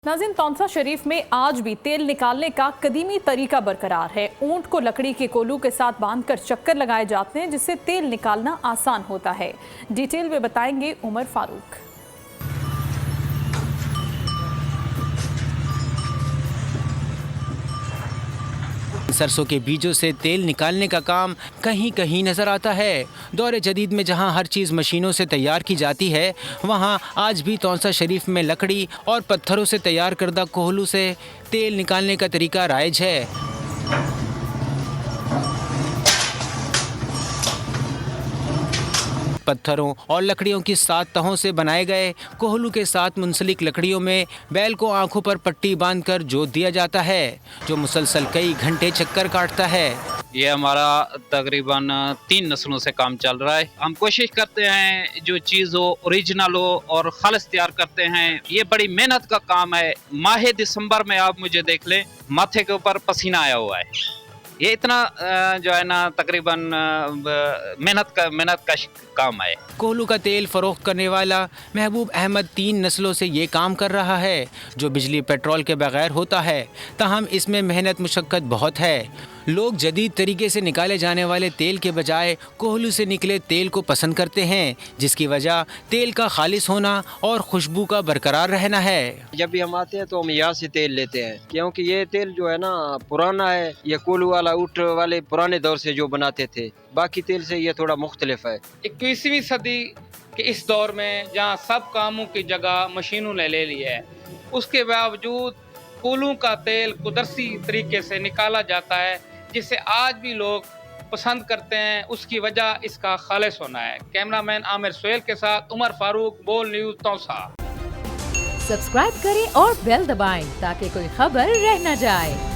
नाज़रीन, तौंसा शरीफ में आज भी तेल निकालने का कदीमी तरीका बरकरार है। ऊंट को लकड़ी के कोलू के साथ बांधकर चक्कर लगाए जाते हैं, जिससे तेल निकालना आसान होता है। डिटेल में बताएंगे उमर फारूक। सरसों के बीजों से तेल निकालने का काम कहीं कहीं नजर आता है। दौर जदीद में जहां हर चीज़ मशीनों से तैयार की जाती है, वहां आज भी तौंसा शरीफ में लकड़ी और पत्थरों से तैयार करदा कोहलू से तेल निकालने का तरीका राइज है। पत्थरों और लकड़ियों की 7 तहों से बनाए गए कोहलू के साथ मुंसलिक लकड़ियों में बैल को आंखों पर पट्टी बांधकर जोत दिया जाता है, जो मुसलसल कई घंटे चक्कर काटता है। ये हमारा तकरीबन 3 नस्लों से काम चल रहा है। हम कोशिश करते हैं जो चीज़ हो ओरिजिनल हो और खालिस तैयार करते हैं। ये बड़ी मेहनत का काम है। माह दिसंबर में आप मुझे देख लें, माथे के ऊपर पसीना आया हुआ है। ये इतना जो है ना तकरीबन मेहनत का काम है। कोहलू का तेल फरोख्त करने वाला महबूब अहमद 3 नस्लों से ये काम कर रहा है, जो बिजली पेट्रोल के बगैर होता है। ताहम इसमें मेहनत मुशक्क़त बहुत है। लोग जदीद तरीके से निकाले जाने वाले तेल के बजाय कोहलू से निकले तेल को पसंद करते हैं, जिसकी वजह तेल का खालिस होना और खुशबू का बरकरार रहना है। जब भी हम आते हैं तो हम यहाँ से तेल लेते हैं, क्योंकि ये तेल जो है ना पुराना है। ये कोहलू वाला ऊँट वाले पुराने दौर से जो बनाते थे, बाकी तेल से ये थोड़ा मुख्तलिफ है। 21वीं सदी के इस दौर में जहाँ सब कामों की जगह मशीनों ने ले ली है, उसके बावजूद कोहलू का तेल कुदरती तरीके से निकाला जाता है, जिसे आज भी लोग पसंद करते हैं। उसकी वजह इसका खालिस होना है। कैमरामैन आमिर सोहेल के साथ उमर फारूक, बोल न्यूज़, तौसा। सब्सक्राइब करें और बेल दबाएं ताकि कोई खबर रह न जाए।